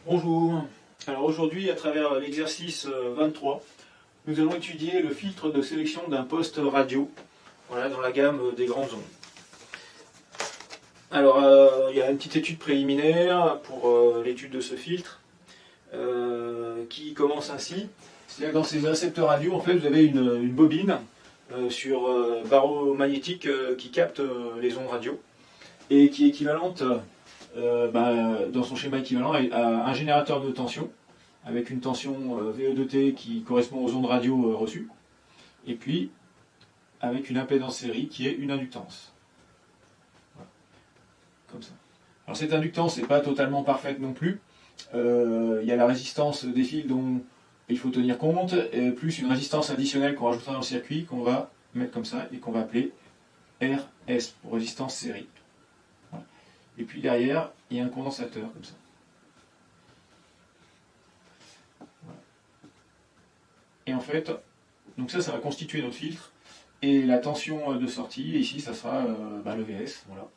Bonjour. Alors aujourd'hui, à travers l'exercice 23, nous allons étudier le filtre de sélection d'un poste radio, voilà, dans la gamme des grandes ondes. Alors, il y a une petite étude préliminaire pour l'étude de ce filtre qui commence ainsi. C'est-à-dire que dans ces récepteurs radio, en fait, vous avez une bobine sur barreau magnétique qui capte les ondes radio et qui est équivalente dans son schéma équivalent à un générateur de tension avec une tension VE2T qui correspond aux ondes radio reçues et puis avec une impédance série qui est une inductance. Voilà. Comme ça. Alors cette inductance n'est pas totalement parfaite non plus. Il y a la résistance des fils dont il faut tenir compte, et plus une résistance additionnelle qu'on rajoutera dans le circuit qu'on va mettre comme ça et qu'on va appeler RS pour résistance série. Voilà. Et puis derrière, il y a un condensateur comme ça. Voilà. Et en fait, donc ça va constituer notre filtre. Et la tension de sortie, ici, ça sera le VS, voilà,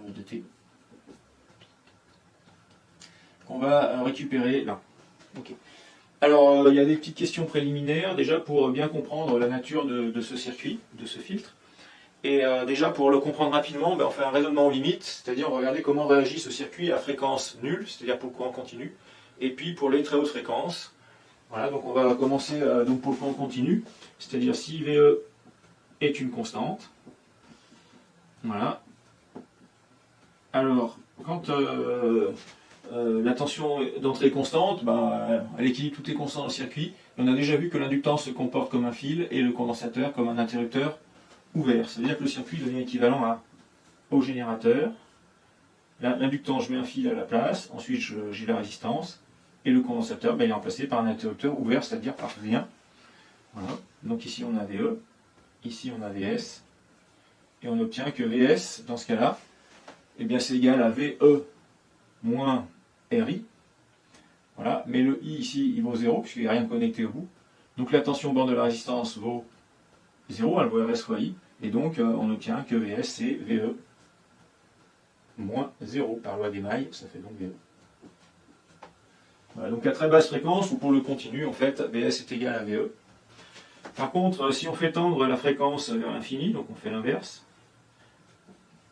de T. Qu'on va récupérer là. Okay. Alors, il y a des petites questions préliminaires, déjà pour bien comprendre la nature de ce circuit, de ce filtre. Et déjà, pour le comprendre rapidement, on fait un raisonnement aux limites, c'est-à-dire on va regarder comment réagit ce circuit à fréquence nulle, c'est-à-dire pour le courant continu, et puis pour les très hautes fréquences. Voilà, donc on va commencer donc pour le courant continu, c'est-à-dire si VE est une constante. Voilà. Alors, quand la tension d'entrée est constante, elle équilibre toutes les constantes dans le circuit. On a déjà vu que l'inductance se comporte comme un fil et le condensateur comme un interrupteur ouvert. Ça veut dire que le circuit devient équivalent au générateur. L'inductance, je mets un fil à la place, ensuite j'ai la résistance, et le condensateur, il est remplacé par un interrupteur ouvert, c'est-à-dire par rien. Voilà. Donc ici on a VE, ici on a VS, et on obtient que VS, dans ce cas-là, c'est égal à VE moins RI. Voilà. Mais le I ici, il vaut 0, puisqu'il n'y a rien de connecté au bout. Donc la tension au bord de la résistance vaut 0, elle vaut RS fois I. Et donc on obtient que VS c'est VE moins 0 par loi des mailles, ça fait donc VE. Voilà, donc à très basse fréquence, ou pour le continu, en fait, VS est égal à VE. Par contre, si on fait tendre la fréquence vers l'infini, donc on fait l'inverse,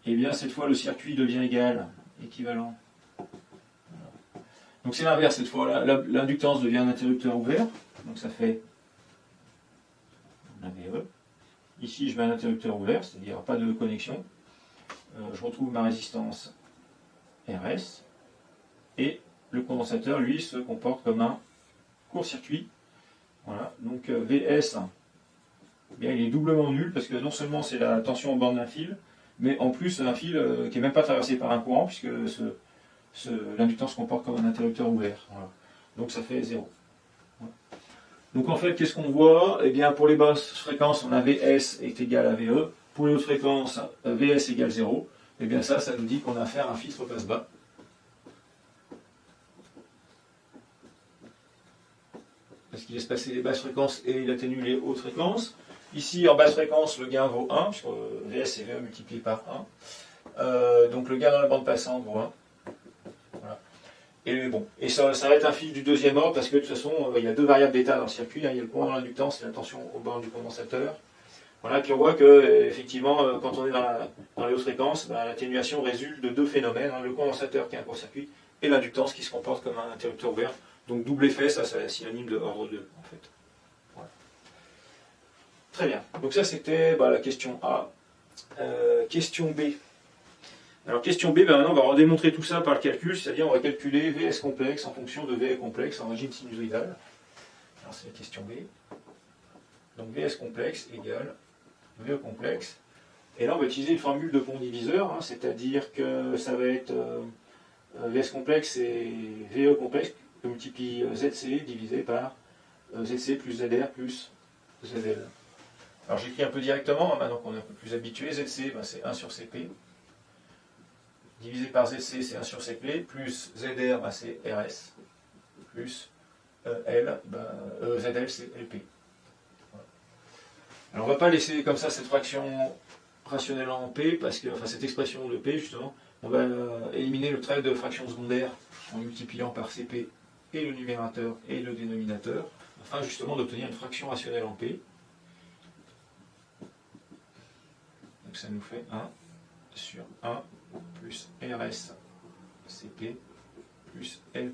et bien cette fois le circuit devient équivalent. Voilà. Donc c'est l'inverse cette fois, l'inductance devient un interrupteur ouvert, donc ça fait la VE. Ici je mets un interrupteur ouvert, c'est-à-dire pas de connexion. Je retrouve ma résistance RS, et le condensateur, lui, se comporte comme un court-circuit. Voilà, donc VS, il est doublement nul, parce que non seulement c'est la tension au bord d'un fil, mais en plus un fil qui n'est même pas traversé par un courant, puisque l'inductance se comporte comme un interrupteur ouvert. Voilà. Donc ça fait 0. Voilà. Donc en fait, qu'est-ce qu'on voit? Pour les basses fréquences, on a VS est égal à VE. Pour les hautes fréquences, VS égale 0. Ça nous dit qu'on a affaire à un filtre passe-bas. Parce qu'il laisse passer les basses fréquences et il atténue les hautes fréquences. Ici, en basse fréquence, le gain vaut 1, puisque VS et VE multiplié par 1. Donc le gain dans la bande passante vaut 1. Voilà. Et ça va être un fil du deuxième ordre, parce que de toute façon, il y a deux variables d'état dans le circuit. Il y a le courant dans l'inductance et la tension au bord du condensateur. Voilà, puis on voit que, effectivement, quand on est dans les hautes fréquences, l'atténuation résulte de deux phénomènes, le condensateur qui est un court-circuit et l'inductance qui se comporte comme un interrupteur ouvert. Donc double effet, ça c'est synonyme de ordre 2 en fait. Voilà. Très bien. Donc ça c'était la question A. Question B. Alors question B, maintenant on va redémontrer tout ça par le calcul, c'est-à-dire on va calculer VS complexe en fonction de VE complexe en régime sinusoïdal. Alors c'est la question B. Donc VS complexe égale VE complexe. Et là on va utiliser une formule de pont diviseur, c'est-à-dire que ça va être VS complexe et VE complexe. Je multiplie ZC divisé par ZC plus ZR plus ZL. Alors j'écris un peu directement, maintenant qu'on est un peu plus habitué. ZC, c'est 1 sur CP. Divisé par ZC, c'est 1 sur CP. Plus ZR, c'est RS. Plus L, ZL, c'est LP. Voilà. Alors on ne va pas laisser comme ça cette fraction rationnelle en P, cette expression de P justement, On va éliminer le trait de fraction secondaire en multipliant par CP et le numérateur et le dénominateur, afin justement d'obtenir une fraction rationnelle en P. Donc ça nous fait 1 sur 1 plus RS CP plus L.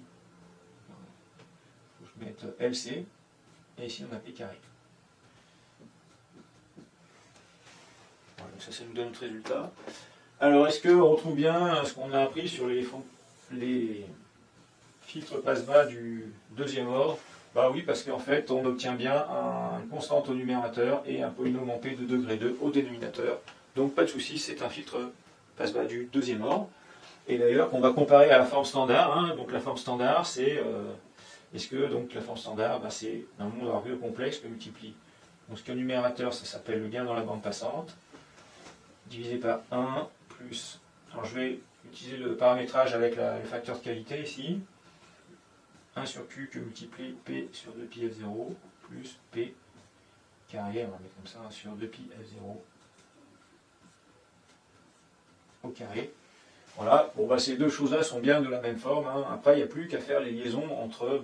Je vais mettre LC, et ici on a P carré. Voilà, donc ça nous donne notre résultat. Alors est-ce qu'on retrouve bien ce qu'on a appris sur les filtres passe-bas du deuxième ordre? Bah oui, parce qu'en fait on obtient bien une constante au numérateur et un polynôme en P de degré 2 au dénominateur. Donc pas de souci, c'est un filtre passe-bas du deuxième ordre. Et d'ailleurs qu'on va comparer à la forme standard. Hein. Donc la forme standard, c'est est-ce que donc la forme standard, bah, c'est un monde argueux complexe que multiplie. Donc ce qui est au numérateur, ça s'appelle le gain dans la bande passante, divisé par 1 plus. Alors je vais utiliser le paramétrage avec le facteur de qualité ici. 1 sur Q que multiplie P sur 2pi F0 plus P carré, on va mettre comme ça, 1 sur 2pi F0 au carré. Voilà, bon, bah, ces deux choses-là sont bien de la même forme. Hein. Après, il n'y a plus qu'à faire les liaisons entre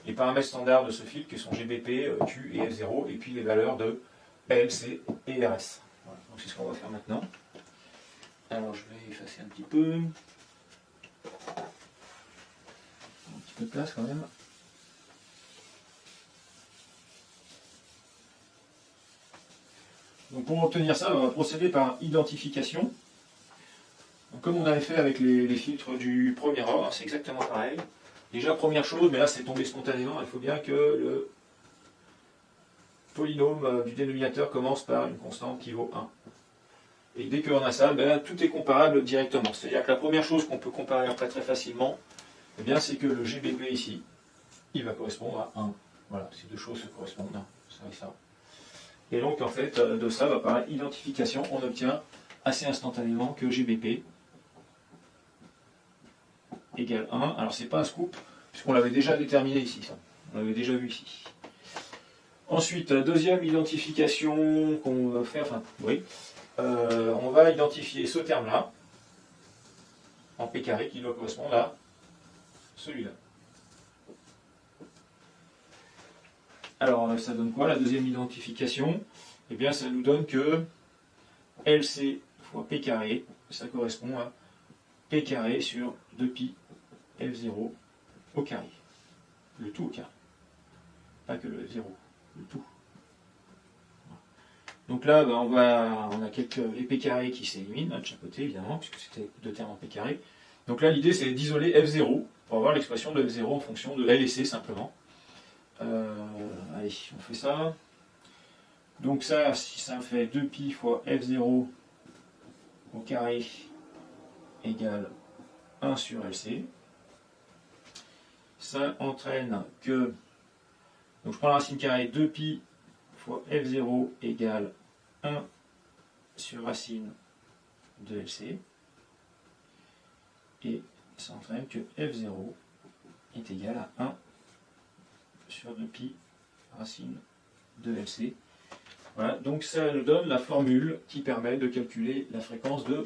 les paramètres standards de ce filtre qui sont GBP, Q et F0, et puis les valeurs de L, C et RS. Voilà, donc c'est ce qu'on va faire maintenant. Alors je vais effacer un petit peu. Un petit peu de place quand même. Donc pour obtenir ça, on va procéder par identification. Donc, comme on avait fait avec les filtres du premier ordre, c'est exactement pareil. Déjà, première chose, mais là c'est tombé spontanément, il faut bien que le polynôme du dénominateur commence par une constante qui vaut 1. Et dès qu'on a ça, ben, tout est comparable directement. C'est-à-dire que la première chose qu'on peut comparer après très facilement, eh bien, c'est que le GBP ici, il va correspondre à 1. Voilà, ces deux choses se correspondent, ça et ça. Et donc en fait, de ça, par identification, on obtient assez instantanément que GBP égale 1. Alors c'est pas un scoop, puisqu'on l'avait déjà déterminé ici, ça. On l'avait déjà vu ici. Ensuite, deuxième identification qu'on va faire, enfin, oui, on va identifier ce terme-là, en P carré, qui doit correspondre à celui-là. Alors, ça donne quoi, la deuxième identification? Eh bien, ça nous donne que LC fois P carré, ça correspond à P carré sur 2pi F0 au carré. Le tout au carré. Pas que le F0, le tout. Donc là, ben, on a quelques P carrés qui s'éliminent de chaque côté, évidemment, puisque c'était deux termes en P carré. Donc là, l'idée, c'est d'isoler F0 pour avoir l'expression de F0 en fonction de L et C, simplement. Allez, on fait ça. Donc ça, si ça fait 2pi fois F0 au carré égale 1 sur LC, ça entraîne que, donc je prends la racine carrée, 2pi fois F0 égale 1 sur racine de LC, et ça entraîne que F0 est égal à 1 sur 2pi racine de LC. Voilà, donc ça nous donne la formule qui permet de calculer la fréquence de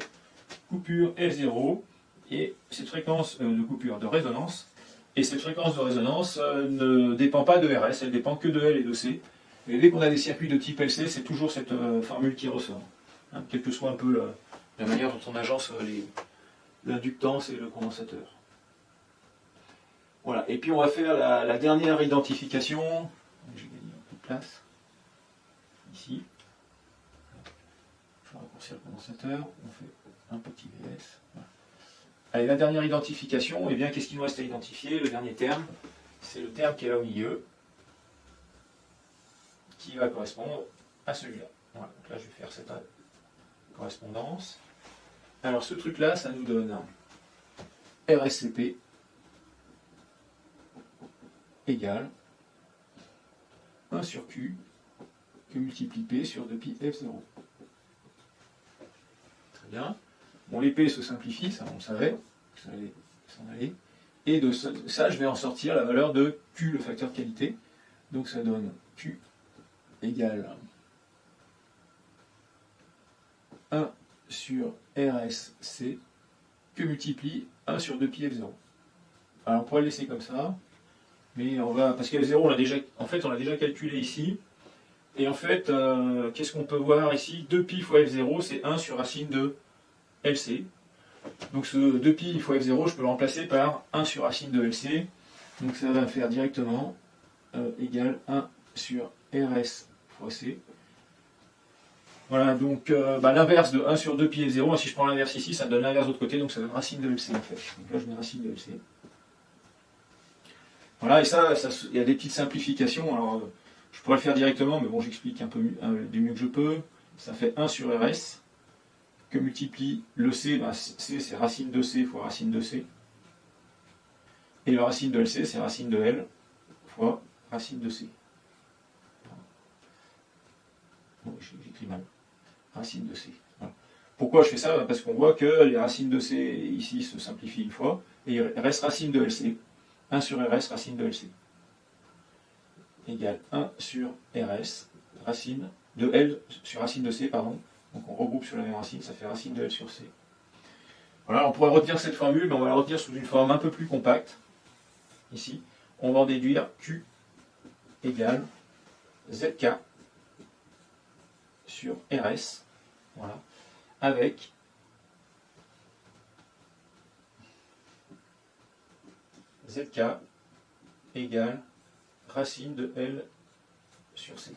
coupure F0 et cette fréquence de coupure de résonance. Et cette fréquence de résonance ne dépend pas de RS, elle dépend que de L et de C. Et dès qu'on a des circuits de type LC, c'est toujours cette formule qui ressort. Hein, quelle que soit un peu la manière dont on agence l'inductance et le condensateur. Voilà, et puis on va faire la dernière identification. J'ai gagné un peu de place. Ici. Je vais raccourcir le condensateur. On fait un petit VS. Voilà. Allez, la dernière identification, eh bien, qu'est-ce qu'il nous reste à identifier? Le dernier terme, c'est le terme qui est là au milieu, qui va correspondre à celui-là. Voilà, donc là, je vais faire cette correspondance. Alors, ce truc-là, ça nous donne RSCP égale 1 sur Q que multiplie P sur 2pi F0. Très bien. Bon, les P se simplifient, ça on le savait, ça allait s'en aller. Et de ça, je vais en sortir la valeur de Q, le facteur de qualité. Donc ça donne Q égale 1 sur RSC que multiplie 1 sur 2pi f0. Alors on pourrait le laisser comme ça, mais on va, parce que f0 on l'a déjà, en fait on l'a déjà calculé ici, et en fait qu'est-ce qu'on peut voir ici? 2pi fois f0 c'est 1 sur racine de LC. Donc ce 2pi fois f0 je peux le remplacer par 1 sur racine de LC, donc ça va me faire directement égale 1 sur RS fois C. Voilà, donc l'inverse de 1 sur 2pi f0, si je prends l'inverse ici, ça me donne l'inverse de l'autre côté, donc ça donne racine de LC en fait. Donc là je mets racine de LC. Voilà, et ça, il y a des petites simplifications. Alors, je pourrais le faire directement, mais bon, j'explique un peu du mieux que je peux. Ça fait 1 sur RS, que multiplie le C, C c'est racine de C fois racine de C. Et la racine de LC, c'est racine de L fois racine de C. Bon, j'écris mal. Racine de C. Voilà. Pourquoi je fais ça? Parce qu'on voit que les racines de C ici se simplifient une fois, et il reste racine de LC. 1 sur RS racine de LC égale 1 sur RS racine de L sur racine de C, pardon. Donc on regroupe sur la même racine, ça fait racine de L sur C. Voilà, on pourrait retenir cette formule, mais on va la retenir sous une forme un peu plus compacte. Ici, on va en déduire Q égale ZK sur RS, voilà, avec ZK égale racine de L sur C.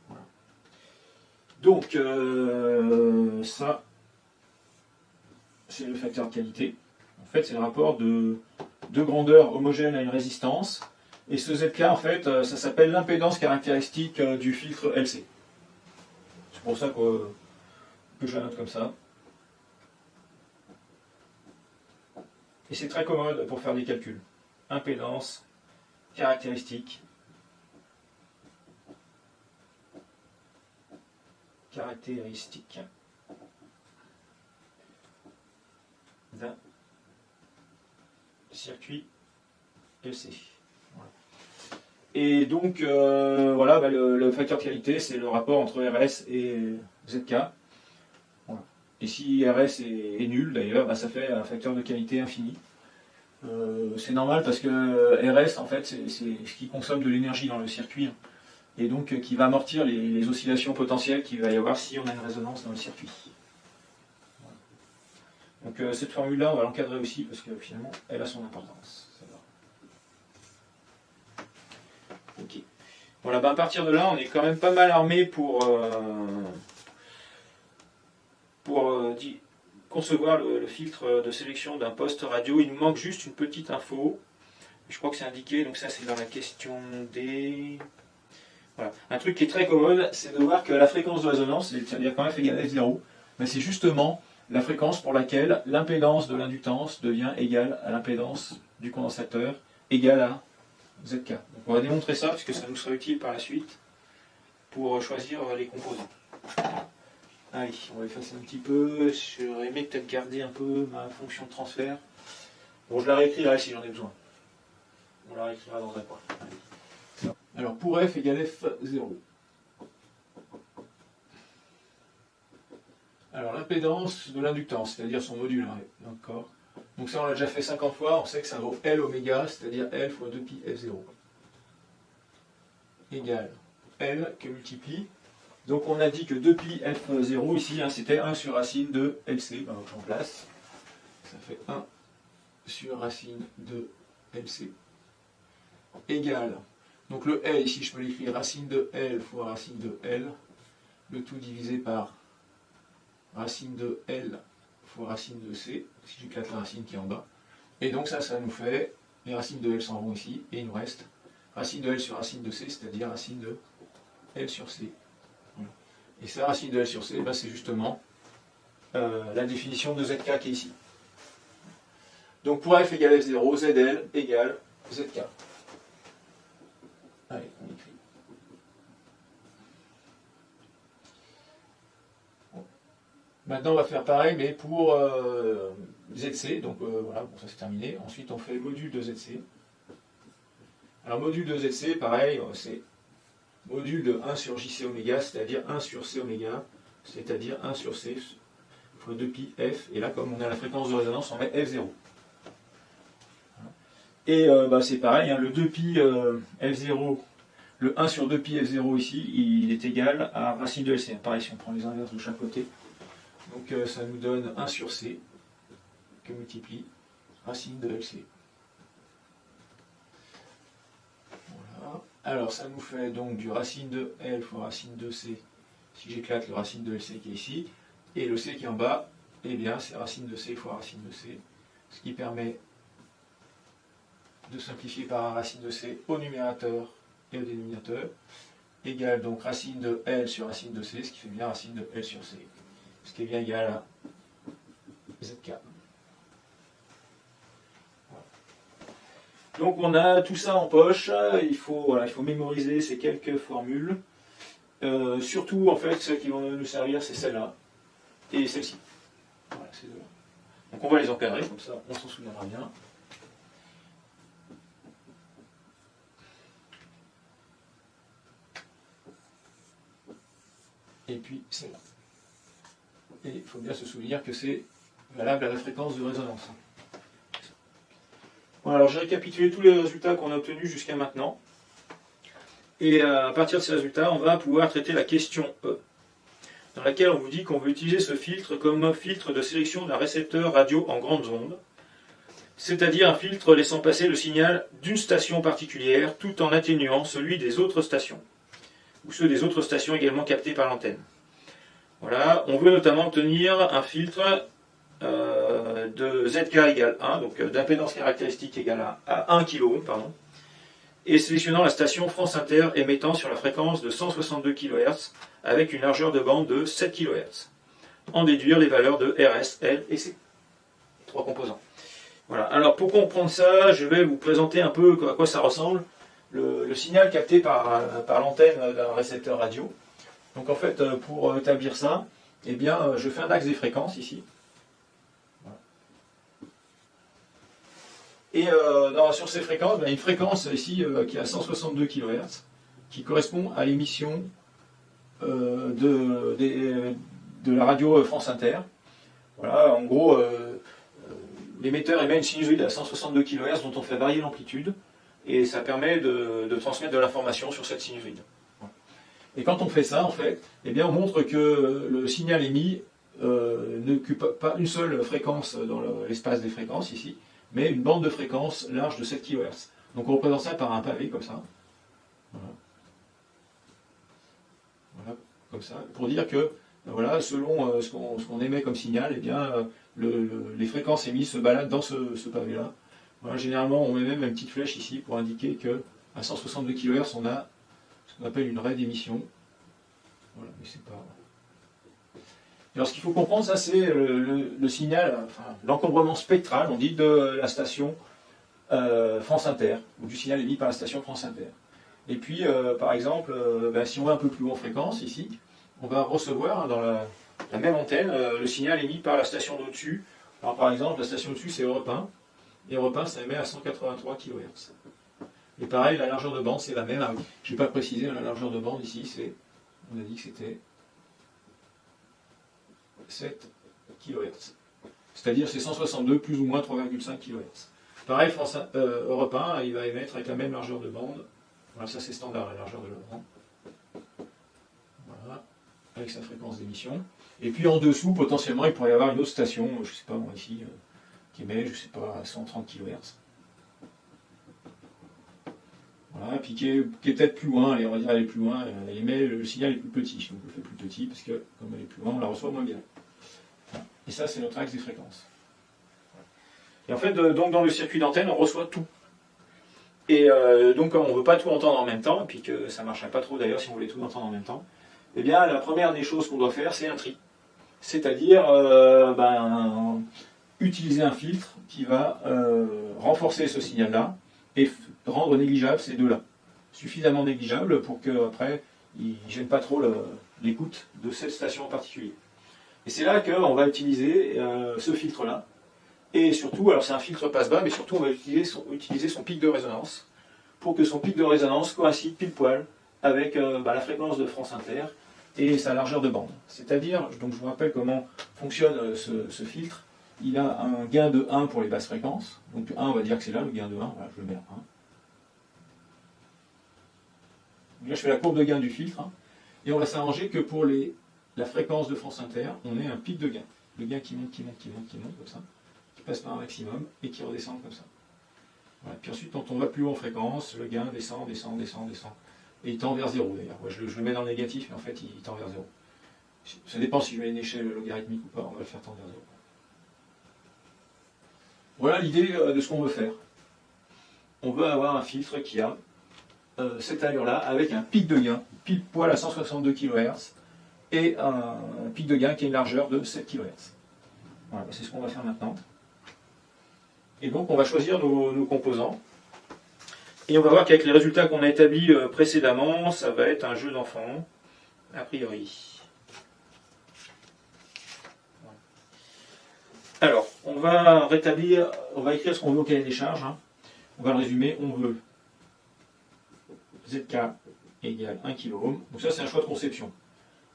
Voilà. Donc, ça, c'est le facteur de qualité. En fait, c'est le rapport de deux grandeurs homogènes à une résistance. Et ce ZK, en fait, ça s'appelle l'impédance caractéristique du filtre LC. C'est pour ça que je la note comme ça. Et c'est très commode pour faire des calculs. Impédance, caractéristique, d'un circuit LC. Voilà. Et donc, voilà, le facteur de qualité, c'est le rapport entre RS et ZK. Voilà. Et si RS est nul, d'ailleurs, ça fait un facteur de qualité infini. C'est normal parce que RS, en fait, c'est ce qui consomme de l'énergie dans le circuit, et donc qui va amortir les oscillations potentielles qu'il va y avoir si on a une résonance dans le circuit. Voilà. Donc cette formule-là, on va l'encadrer aussi parce que finalement, elle a son importance. Ok. Voilà, à partir de là, on est quand même pas mal armé pour concevoir le filtre de sélection d'un poste radio. Il nous manque juste une petite info. Je crois que c'est indiqué, donc ça c'est dans la question D. Voilà. Un truc qui est très commode, c'est de voir que la fréquence de résonance, c'est-à-dire quand f égale f0, c'est justement la fréquence pour laquelle l'impédance de l'inductance devient égale à l'impédance du condensateur, égale à ZK. Donc on va démontrer ça, puisque ça nous sera utile par la suite pour choisir les composants. Allez, on va effacer un petit peu. J'aurais aimé peut-être garder un peu ma fonction de transfert. Bon, je la réécrirai si j'en ai besoin. On la réécrira dans un coin. Alors, pour f égale f0. Alors, l'impédance de l'inductance, c'est-à-dire son module. D'accord. Donc ça, on l'a déjà fait 50 fois. On sait que ça vaut L oméga, c'est-à-dire L fois 2pi f0. Égale L que multiplie. Donc on a dit que 2pi f0 ici, c'était 1 sur racine de LC. Ben, j'en place. Ça fait 1 sur racine de LC. Égale. Donc le L ici, je peux l'écrire racine de L fois racine de L. Le tout divisé par racine de L fois racine de C. Si j'éclate la racine qui est en bas. Et donc ça nous fait, les racines de L s'en vont ici. Et il nous reste racine de L sur racine de C, c'est-à-dire racine de L sur C. Et ça, racine de L sur C, c'est justement la définition de ZK qui est ici. Donc pour f égale f0, ZL égale ZK. Allez, on écrit. Bon. Maintenant, on va faire pareil, mais pour ZC. Donc voilà, bon, ça c'est terminé. Ensuite, on fait le module de ZC. Alors, module de ZC, pareil, c'est module de 1 sur JC oméga, c'est-à-dire 1 sur C oméga, c'est-à-dire 1 sur C fois 2pi F, et là comme on a la fréquence de résonance, on met F0. Et c'est pareil, hein, le 2pi F0, le 1 sur 2pi F0 ici, il est égal à racine de LC. Pareil, si on prend les inverses de chaque côté, donc ça nous donne 1 sur C, que multiplie racine de LC. Voilà. Alors ça nous fait donc du racine de L fois racine de C, si j'éclate le racine de LC qui est ici, et le C qui est en bas, eh bien c'est racine de C fois racine de C, ce qui permet de simplifier par un racine de C au numérateur et au dénominateur, égale donc racine de L sur racine de C, ce qui fait bien racine de L sur C, ce qui est bien égal à ZK. Donc on a tout ça en poche, il faut mémoriser ces quelques formules. Surtout en fait, celles qui vont nous servir, c'est celle-là et celle-ci. Voilà, ces deux-là. Donc on va les encadrer, comme ça on s'en souviendra bien. Et puis celle-là. Et il faut bien se souvenir que c'est valable à la fréquence de résonance. Voilà, alors j'ai récapitulé tous les résultats qu'on a obtenus jusqu'à maintenant. Et à partir de ces résultats, on va pouvoir traiter la question E, dans laquelle on vous dit qu'on veut utiliser ce filtre comme filtre de sélection d'un récepteur radio en grandes ondes, c'est-à-dire un filtre laissant passer le signal d'une station particulière tout en atténuant celui des autres stations, ou ceux des autres stations également captées par l'antenne. Voilà, on veut notamment obtenir un filtre de ZK égale 1, donc d'impédance caractéristique égale à 1 kΩ, pardon, et sélectionnant la station France Inter émettant sur la fréquence de 162 kHz avec une largeur de bande de 7 kHz. En déduire les valeurs de RS, L et C. Trois composants. Voilà, alors pour comprendre ça, je vais vous présenter un peu à quoi ça ressemble le signal capté par l'antenne d'un récepteur radio. Donc en fait, pour établir ça, eh bien, je fais un axe des fréquences ici. Et sur ces fréquences, il y a une fréquence ici qui est à 162 kHz, qui correspond à l'émission de la radio France Inter. Voilà, en gros, l'émetteur émet une sinusoïde à 162 kHz dont on fait varier l'amplitude, et ça permet de transmettre de l'information sur cette sinusoïde. Et quand on fait ça, en fait, eh bien, on montre que le signal émis n'occupe pas une seule fréquence dans l'espace des fréquences ici, mais une bande de fréquence large de 7 kHz. Donc on représente ça par un pavé comme ça. Voilà. Voilà, comme ça, pour dire que voilà, selon ce qu'on émet comme signal, eh bien, les fréquences émises se baladent dans ce pavé-là. Voilà, généralement, on met même une petite flèche ici pour indiquer qu'à 162 kHz, on a ce qu'on appelle une raie d'émission. Voilà, mais c'est pas... Alors ce qu'il faut comprendre, ça c'est le signal, enfin, l'encombrement spectral, on dit, de la station France Inter, ou du signal émis par la station France Inter. Et puis, par exemple, si on va un peu plus haut en fréquence, ici, on va recevoir dans la même antenne le signal émis par la station d'au-dessus. Alors par exemple, la station au-dessus c'est Europe 1, et Europe 1 ça émet à 183 kHz. Et pareil, la largeur de bande c'est la même. Ah, je n'ai pas précisé, la largeur de bande ici, on a dit que c'était 7 kHz. C'est-à-dire c'est 162 plus ou moins 3,5 kHz. Pareil, Europe 1, il va émettre avec la même largeur de bande. Voilà, ça c'est standard, la largeur de la bande. Voilà, avec sa fréquence d'émission. Et puis en dessous, potentiellement, il pourrait y avoir une autre station, je ne sais pas moi ici, qui émet, je ne sais pas, à 130 kHz. Voilà, puis qui est peut-être plus loin, allez, on va dire elle est plus loin, elle émet, le signal est plus petit, donc on le fait plus petit, parce que comme elle est plus loin, on la reçoit moins bien. Voilà. Et ça, c'est notre axe des fréquences. Et en fait, donc dans le circuit d'antenne, on reçoit tout. Et donc, comme on ne veut pas tout entendre en même temps, et puis que ça ne marcherait pas trop d'ailleurs si on voulait tout entendre en même temps, eh bien, la première des choses qu'on doit faire, c'est un tri. C'est-à-dire, utiliser un filtre qui va renforcer ce signal-là, et rendre négligeable ces deux-là. Suffisamment négligeable pour qu'après, ils ne gênent pas trop l'écoute de cette station en particulier. Et c'est là qu'on va utiliser ce filtre-là. Et surtout, alors c'est un filtre passe-bas, mais surtout on va utiliser son pic de résonance pour que son pic de résonance coïncide pile poil avec la fréquence de France Inter et sa largeur de bande. C'est-à-dire, donc je vous rappelle comment fonctionne ce filtre. Il a un gain de 1 pour les basses fréquences. Donc 1, on va dire que c'est là, le gain de 1. Voilà, je le mets à 1. Là, je fais la courbe de gain du filtre. Et on va s'arranger que pour la fréquence de France Inter, on ait un pic de gain. Le gain qui monte, qui monte, qui monte, qui monte, comme ça. Qui passe par un maximum et qui redescend comme ça. Voilà. Puis ensuite, quand on va plus haut en fréquence, le gain descend, descend, descend, descend. Et il tend vers 0 d'ailleurs. Ouais, je le mets dans le négatif, mais en fait, il tend vers 0. Ça dépend si je mets une échelle logarithmique ou pas, on va le faire tendre vers 0. Voilà l'idée de ce qu'on veut faire. On veut avoir un filtre qui a cette allure-là, avec un pic de gain, pile poil à 162 kHz, et un pic de gain qui a une largeur de 7 kHz. Voilà, c'est ce qu'on va faire maintenant. Et donc on va choisir nos composants. Et on va voir qu'avec les résultats qu'on a établis précédemment, ça va être un jeu d'enfant, a priori. Alors, on va rétablir, on va écrire ce qu'on veut au cahier des charges. On va le résumer, on veut ZK égale 1 kΩ. Donc ça, c'est un choix de conception.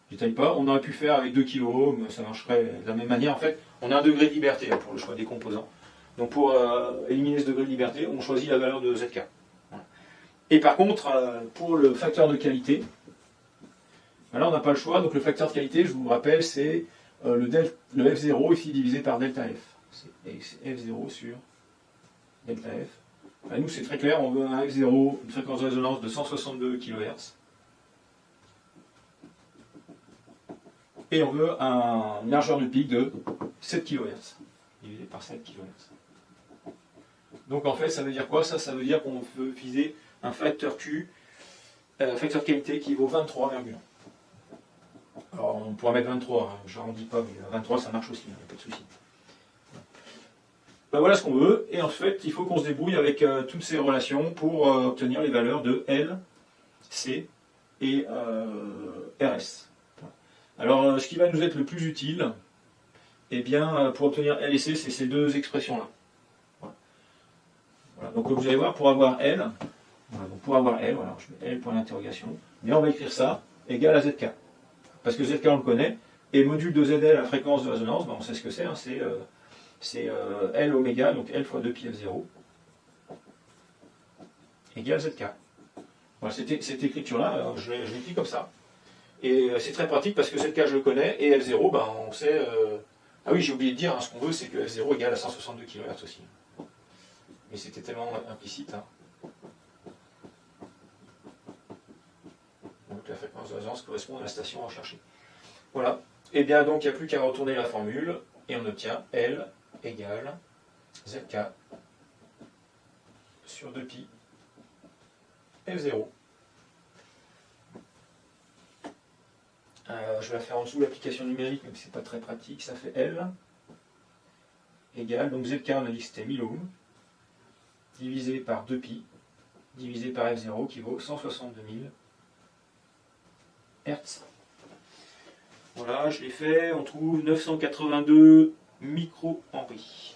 Je ne détaille pas, on aurait pu faire avec 2 kΩ, ça marcherait de la même manière. En fait, on a un degré de liberté pour le choix des composants. Donc pour éliminer ce degré de liberté, on choisit la valeur de ZK. Voilà. Et par contre, pour le facteur de qualité, là on n'a pas le choix. Donc le facteur de qualité, je vous rappelle, c'est le F0 ici divisé par delta F. C'est F0 sur delta F. Enfin, nous c'est très clair, on veut un F0, une fréquence de résonance de 162 kHz. Et on veut une largeur de pic de 7 kHz, divisé par 7 kHz. Donc en fait, ça veut dire quoi? Ça veut dire qu'on veut viser un facteur Q, facteur de qualité qui vaut 23,1. Alors on pourra mettre 23, je n'arrondis pas, mais 23 ça marche aussi, il n'y a pas de souci. Ben voilà ce qu'on veut, et en fait il faut qu'on se débrouille avec toutes ces relations pour obtenir les valeurs de L, C et RS. Alors ce qui va nous être le plus utile, eh bien, pour obtenir L et C, c'est ces deux expressions-là. Voilà. Donc vous allez voir, pour avoir L, voilà, je mets L pour l'interrogation, mais on va écrire ça égal à ZK. Parce que ZK on le connaît, et module de ZL à fréquence de résonance, ben, on sait ce que c'est, c'est L oméga, donc L fois 2πf0, égale ZK. Voilà, cette écriture-là, je l'écris comme ça. Et c'est très pratique parce que ZK je le connais, et F0, ben, on sait... Ah oui, j'ai oublié de dire, ce qu'on veut, c'est que F0 égale à 162 kHz aussi. Mais c'était tellement implicite. Donc la fréquence de résonance correspond à la station recherchée. Voilà. Et bien donc il n'y a plus qu'à retourner la formule, et on obtient L égale ZK sur 2π F0. Je vais la faire en dessous l'application numérique, même si ce n'est pas très pratique. Ça fait L égale, donc ZK on a dit que c'était 1000 ohms, divisé par 2π, divisé par F0 qui vaut 162 000 Hz. Voilà, je l'ai fait, on trouve 982 micro-henry.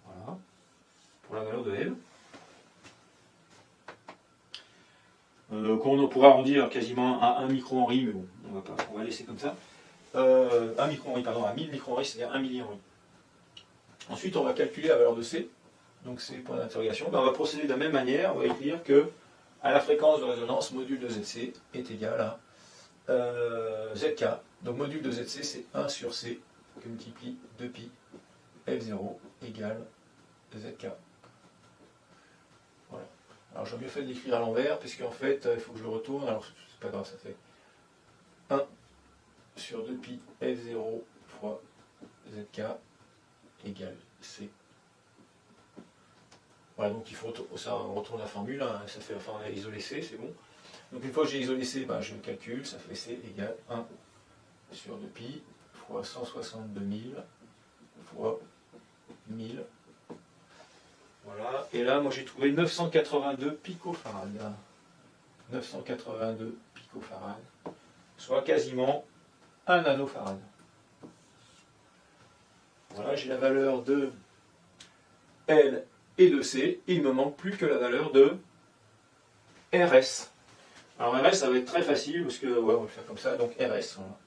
Voilà, pour la valeur de L. Qu'on pourra arrondir quasiment à 1 micro-henry, mais bon, on va laisser comme ça. 1 micro-henry, pardon, à 1000 micro-henry, c'est-à-dire 1 millihenry. Ensuite, on va calculer la valeur de C. Donc c'est point d'interrogation. Ben, on va procéder de la même manière. On va écrire que à la fréquence de résonance, module de ZC est égal à ZK. Donc module de ZC, c'est 1 sur C qui multiplie 2π F0 égale ZK. Voilà. Alors j'ai mieux fait de l'écrire à l'envers, parce qu'en fait, il faut que je le retourne. Alors c'est pas grave, ça fait 1 sur 2π F0 fois ZK égale C. Voilà, donc il faut ça, on retourne la formule, ça fait, enfin on a isolé C, c'est bon. Donc une fois que j'ai isolé C, ben, je le calcule, ça fait C égale 1 sur 2π fois 162 000 fois 1000. Voilà, et là moi j'ai trouvé 982 picofarad. 982 picofarad, soit quasiment 1 nanofarad. Voilà, j'ai la valeur de L et de C, il ne me manque plus que la valeur de RS. Alors RS, ça va être très facile, parce que, ouais, on va le faire comme ça, donc RS. Voilà.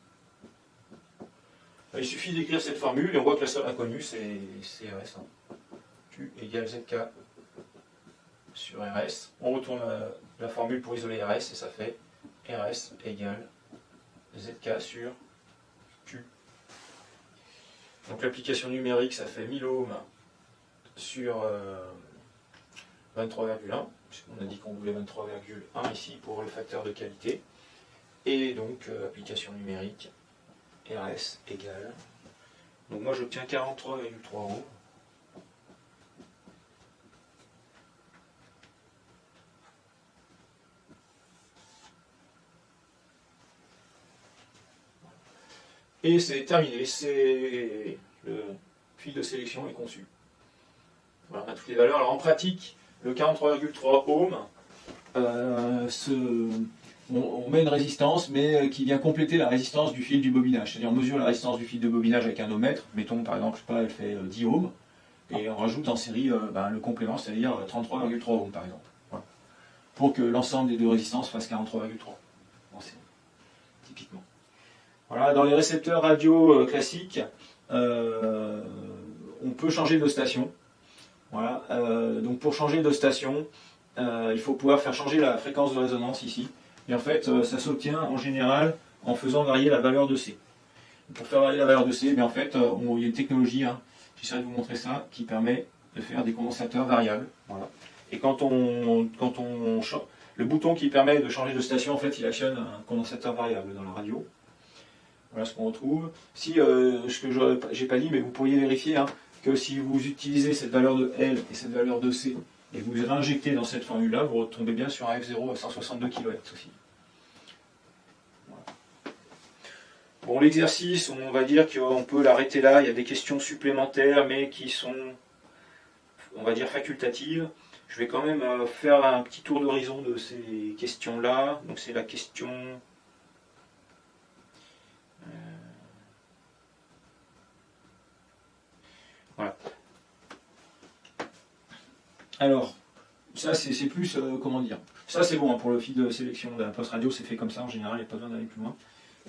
Il suffit d'écrire cette formule, et on voit que la seule inconnue, c'est RS. Hein. Q égale ZK sur RS. On retourne la formule pour isoler RS, et ça fait RS égale ZK sur Q. Donc l'application numérique, ça fait 1000 ohms sur 23,1, puisqu'on a dit qu'on voulait 23,1 ici pour le facteur de qualité. Et donc, application numérique, RS égale. Donc moi j'obtiens 43,3 ohms. Et c'est terminé, le fil de sélection est conçu. Voilà, on a toutes les valeurs. Alors en pratique, le 43,3 ohms, on met une résistance, mais qui vient compléter la résistance du fil du bobinage. C'est-à-dire on mesure la résistance du fil de bobinage avec un ohmmètre, mettons par exemple, je sais pas, elle fait 10 ohms, et on rajoute en série le complément, c'est-à-dire 33,3 ohms par exemple. Voilà. Pour que l'ensemble des deux résistances fasse 43,3 en série, typiquement. Voilà, dans les récepteurs radio classiques, on peut changer de station. Voilà, donc pour changer de station, il faut pouvoir faire changer la fréquence de résonance ici. Et en fait, ça s'obtient en général en faisant varier la valeur de C. Pour faire varier la valeur de C, en fait, il y a une technologie, hein, j'essaierai de vous montrer ça, qui permet de faire des condensateurs variables. Voilà. Et le bouton qui permet de changer de station, en fait, il actionne un condensateur variable dans la radio. Voilà ce qu'on retrouve. Si, ce que j'ai pas dit, mais vous pourriez vérifier, hein, que si vous utilisez cette valeur de L et cette valeur de C, et vous réinjectez dans cette formule-là, vous retombez bien sur un F0 à 162 kHz aussi. Voilà. Bon, l'exercice, on va dire qu'on peut l'arrêter là. Il y a des questions supplémentaires, mais qui sont, on va dire, facultatives. Je vais quand même faire un petit tour d'horizon de ces questions-là. Donc c'est la question... Voilà. Alors, ça c'est plus, comment dire, ça c'est bon, hein, pour le fil de sélection de la poste radio, c'est fait comme ça en général, il n'y a pas besoin d'aller plus loin.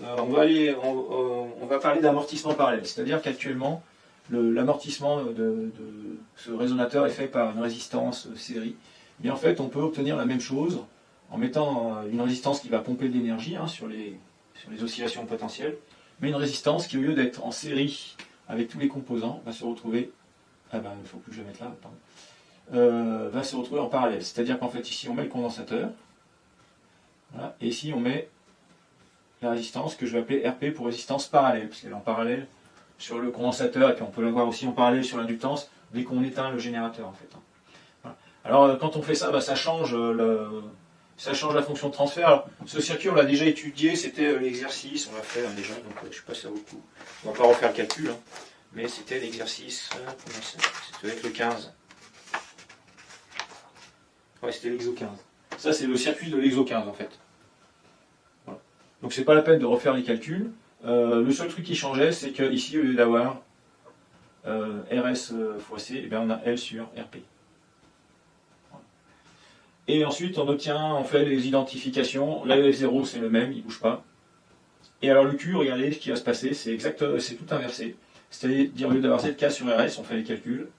On va parler d'amortissement parallèle, c'est-à-dire qu'actuellement, l'amortissement de ce résonateur est fait par une résistance série. Et en fait, on peut obtenir la même chose en mettant une résistance qui va pomper de l'énergie sur les oscillations potentielles, mais une résistance qui, au lieu d'être en série avec tous les composants, va se retrouver, il ne faut plus que je la mette là, pardon, va se retrouver en parallèle. C'est-à-dire qu'en fait, ici, on met le condensateur, voilà, et ici, on met la résistance que je vais appeler RP pour résistance parallèle, parce qu'elle est en parallèle sur le condensateur, et puis on peut l'avoir aussi en parallèle sur l'inductance, dès qu'on éteint le générateur, en fait. Voilà. Alors, quand on fait ça, ça change la fonction de transfert. Alors, ce circuit, on l'a déjà étudié, c'était l'exercice, on l'a fait déjà, donc je ne sais pas si ça vaut le coup. On ne va pas refaire le calcul, mais c'était l'exercice, c'était avec le 15. Ouais, c'était l'exo 15. Ça, c'est le circuit de l'exo 15, en fait. Voilà. Donc, c'est pas la peine de refaire les calculs. Le seul truc qui changeait, c'est qu'ici, au lieu d'avoir RS fois C, on a L sur RP. Et ensuite, on fait les identifications. Là, le F0, c'est le même, il ne bouge pas. Et alors, le Q, regardez ce qui va se passer, c'est tout inversé. C'est-à-dire, au lieu d'avoir ZK sur RS, on fait les calculs,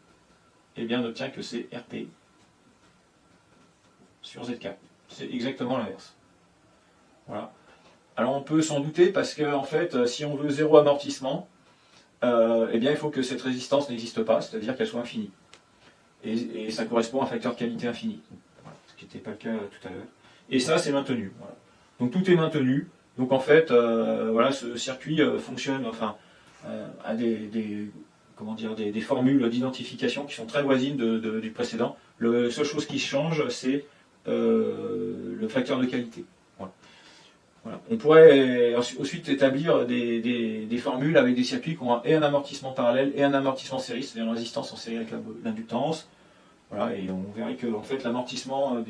et bien, on obtient que c'est RP sur ZK. C'est exactement l'inverse. Voilà. Alors, on peut s'en douter, parce que, en fait, si on veut zéro amortissement, il faut que cette résistance n'existe pas, c'est-à-dire qu'elle soit infinie. Et ça correspond à un facteur de qualité infini. Qui n'était pas le cas tout à l'heure. Et ça, c'est maintenu. Voilà. Donc tout est maintenu. Donc en fait, ce circuit fonctionne, à des formules d'identification qui sont très voisines du précédent. La seule chose qui change, c'est le facteur de qualité. Voilà. Voilà. On pourrait ensuite établir des formules avec des circuits qui ont un amortissement parallèle et un amortissement série, c'est-à-dire une résistance en série avec l'inductance. Voilà, et on verrait que en fait, l'amortissement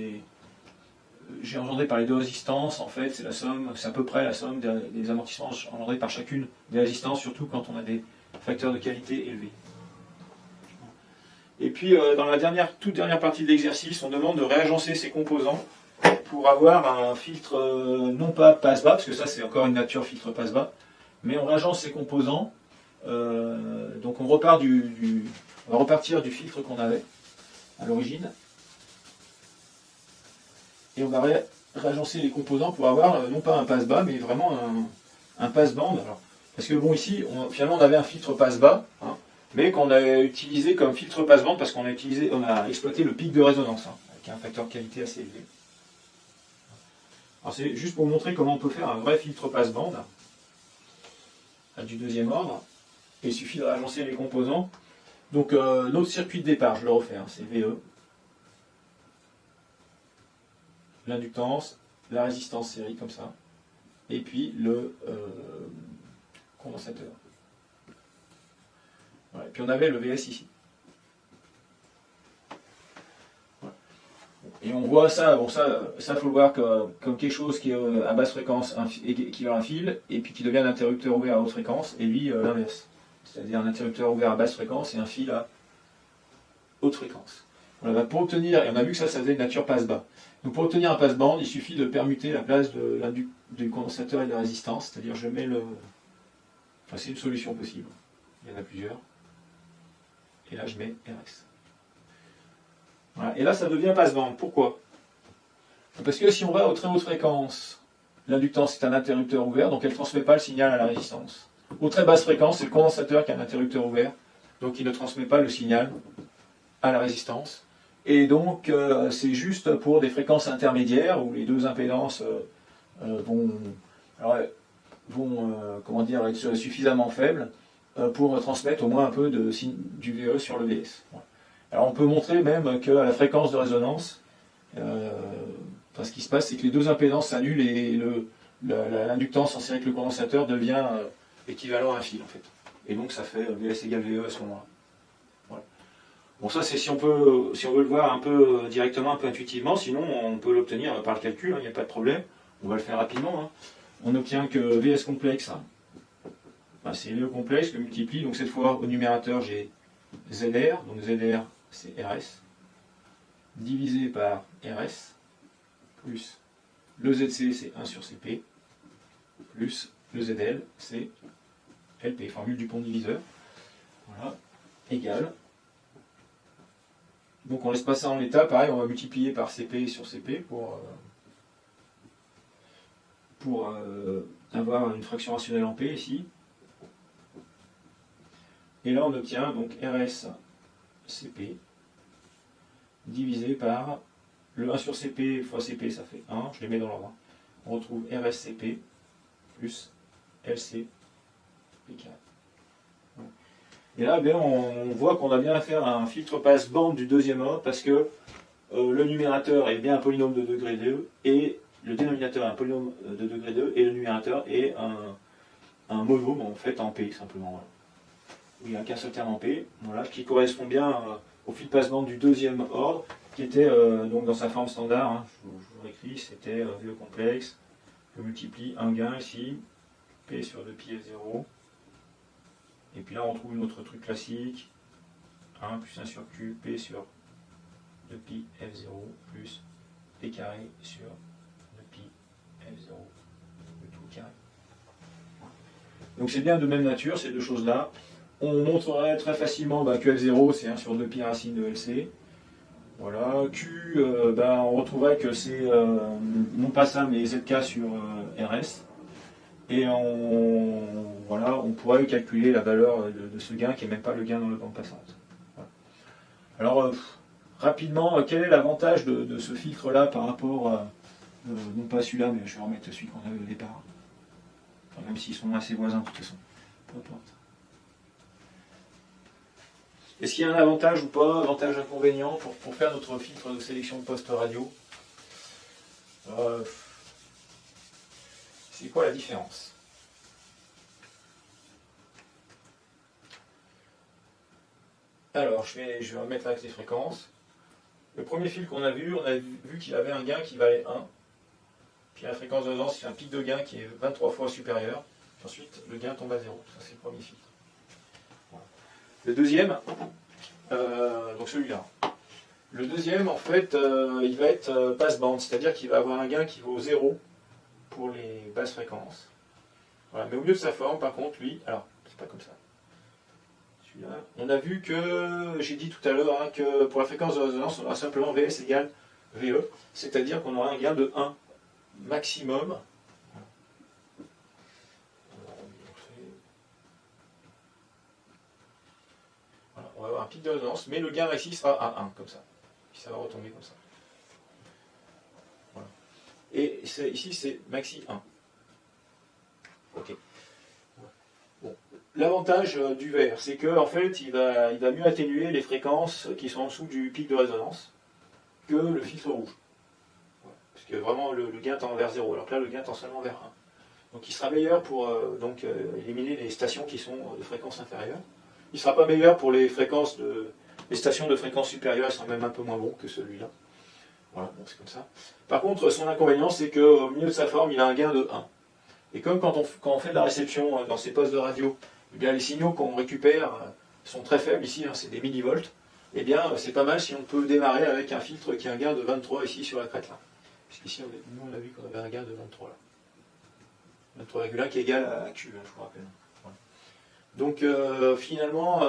j'ai engendré par les deux résistances, en fait, c'est à peu près la somme des amortissements engendrés par chacune des résistances, surtout quand on a des facteurs de qualité élevés. Et puis dans la toute dernière partie de l'exercice, on demande de réagencer ces composants pour avoir un filtre non pas passe-bas, parce que ça c'est encore une nature filtre passe-bas, mais on réagence ces composants. Donc on va repartir du filtre qu'on avait à l'origine. Et on va réagencer les composants pour avoir non pas un passe-bas, mais vraiment un passe-bande. Parce que bon, ici, finalement, on avait un filtre passe-bas, hein, mais qu'on a utilisé comme filtre passe-bande parce qu'on a exploité le pic de résonance, hein, avec un facteur de qualité assez élevé. Alors c'est juste pour montrer comment on peut faire un vrai filtre passe-bande du deuxième ordre. Et il suffit de réagencer les composants. Donc notre circuit de départ, je le refais, hein, c'est VE. L'inductance, la résistance série comme ça, et puis le condensateur. Voilà. Et puis on avait le VS ici. Voilà. Et on voit ça, bon ça faut le voir comme quelque chose qui est à basse fréquence équivalent à un fil, et puis qui devient un interrupteur ouvert à haute fréquence, et lui l'inverse. C'est-à-dire un interrupteur ouvert à basse fréquence et un fil à haute fréquence. Voilà, pour obtenir, et on a vu que ça faisait une nature passe-bas. Donc pour obtenir un passe-bande, il suffit de permuter la place du condensateur et de la résistance, c'est-à-dire je mets le... Enfin c'est une solution possible, il y en a plusieurs. Et là je mets RS. Voilà. Et là ça devient passe-bande. Pourquoi? Parce que si on va aux très hautes fréquences, l'inductance est un interrupteur ouvert, donc elle ne transmet pas le signal à la résistance. Aux très basses fréquences, c'est le condensateur qui a un interrupteur ouvert, donc il ne transmet pas le signal à la résistance. Et donc, c'est juste pour des fréquences intermédiaires où les deux impédances vont être suffisamment faibles pour transmettre au moins un peu du VE sur le VS. Alors, on peut montrer même qu'à la fréquence de résonance, ce qui se passe, c'est que les deux impédances s'annulent et l'inductance en série avec le condensateur devient équivalent à un fil, en fait. Et donc, ça fait VS égale VE à ce moment-là. Bon, ça c'est si on veut le voir un peu directement, un peu intuitivement, sinon on peut l'obtenir par le calcul, il n'y a pas de problème. On va le faire rapidement. Hein. On obtient que VS complexe, c'est VE complexe, le multiplie, donc cette fois au numérateur j'ai ZR, donc ZR c'est RS, divisé par RS, plus le ZC c'est 1 sur CP, plus le ZL c'est LP, formule du pont diviseur, voilà, égale. Donc on laisse passer en l'état, pareil, on va multiplier par CP sur CP pour avoir une fraction rationnelle en P ici. Et là on obtient donc RS CP divisé par le 1 sur CP fois CP, ça fait 1, je les mets dans l'ordre. On retrouve RSCP plus LC P carré. Et là, on voit qu'on a bien affaire à un filtre passe-bande du deuxième ordre parce que le numérateur est bien un polynôme de degré 2 et le dénominateur est un polynôme de degré 2 et le numérateur est un monôme en fait en P simplement. Voilà. Il n'y a qu'un seul terme en P, voilà, qui correspond bien au filtre passe-bande du deuxième ordre qui était donc dans sa forme standard, hein, je vous l'écris, c'était VE complexe, je multiplie un gain ici, P sur 2pi F0. Et puis là, on trouve notre truc classique, 1 plus 1 sur Q, P sur 2pi F0 plus P carré sur 2pi F0, le tout carré. Donc c'est bien de même nature, ces deux choses-là. On montrerait très facilement que F0, c'est 1 sur 2pi racine de LC. Voilà, Q, on retrouverait que c'est non pas ça, mais ZK sur RS. Et on pourrait calculer la valeur de ce gain qui n'est même pas le gain dans le bande passante. Voilà. Alors, rapidement, quel est l'avantage de ce filtre-là par rapport à, non pas celui-là, mais je vais remettre celui qu'on avait au départ. Enfin, même s'ils sont assez voisins de toute façon. Peu importe. Est-ce qu'il y a un avantage ou pas, avantage, inconvénient pour faire notre filtre de sélection de poste radio? C'est quoi la différence? Alors, je vais remettre avec les fréquences. Le premier fil qu'on a vu qu'il avait un gain qui valait 1. Puis à la fréquence de résonance, il fait un pic de gain qui est 23 fois supérieur. Puis ensuite, le gain tombe à 0. Ça, c'est le premier filtre. Voilà. Le deuxième, Donc celui-là. Le deuxième, en fait, il va être passe-band, c'est-à-dire qu'il va avoir un gain qui vaut 0 pour les basses fréquences. Voilà. Mais au milieu de sa forme, par contre, lui, alors, c'est pas comme ça. Celui-là, on a vu que, j'ai dit tout à l'heure, hein, que pour la fréquence de résonance, on aura simplement Vs égale VE, c'est-à-dire qu'on aura un gain de 1 maximum. Voilà, on va avoir un pic de résonance, mais le gain ici sera à 1, comme ça. Puis ça va retomber comme ça. Voilà. Et ici, c'est maxi 1. Ok. Bon. L'avantage du verre, c'est qu'en fait, il va mieux atténuer les fréquences qui sont en dessous du pic de résonance que le filtre rouge. Voilà. Parce que vraiment, le gain tend vers 0, alors que là, le gain tend seulement vers 1. Donc il sera meilleur pour éliminer les stations qui sont de fréquence inférieure. Il ne sera pas meilleur pour les stations de fréquence supérieure, il sera même un peu moins bon que celui-là. Voilà, bon, c'est comme ça. Par contre, son inconvénient, c'est qu'au milieu de sa forme, il a un gain de 1. Et comme quand on fait de la réception dans ces postes de radio, eh bien, les signaux qu'on récupère sont très faibles ici, hein, c'est des millivolts, eh bien c'est pas mal si on peut démarrer avec un filtre qui a un gain de 23 ici sur la crête là. Puisqu'ici, nous on a vu qu'on avait un gain de 23 là. 23,1 qui est égal à Q, hein, je vous rappelle. Voilà. Donc finalement,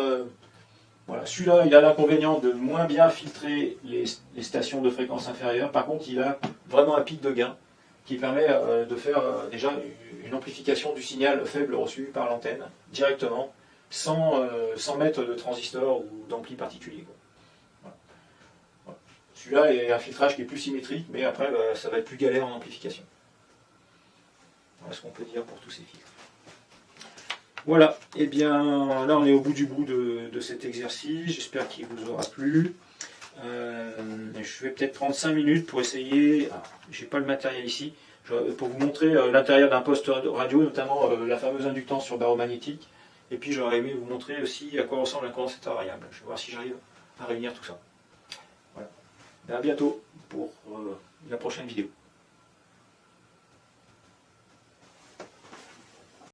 voilà, celui-là, il a l'inconvénient de moins bien filtrer les stations de fréquence inférieure. Par contre, il a vraiment un pic de gain qui permet de faire déjà une amplification du signal faible reçu par l'antenne directement, sans mettre de transistor ou d'ampli particulier. Voilà. Voilà. Celui-là est un filtrage qui est plus symétrique, mais après, ça va être plus galère en amplification. Voilà ce qu'on peut dire pour tous ces filtres. Voilà, et bien là on est au bout de cet exercice, j'espère qu'il vous aura plu. Je vais peut-être prendre 5 minutes pour essayer, j'ai pas le matériel ici, pour vous montrer l'intérieur d'un poste radio, notamment la fameuse inductance sur barreau magnétique, et puis j'aurais aimé vous montrer aussi à quoi ressemble un condensateur variable. Je vais voir si j'arrive à réunir tout ça. Voilà. Et à bientôt pour la prochaine vidéo.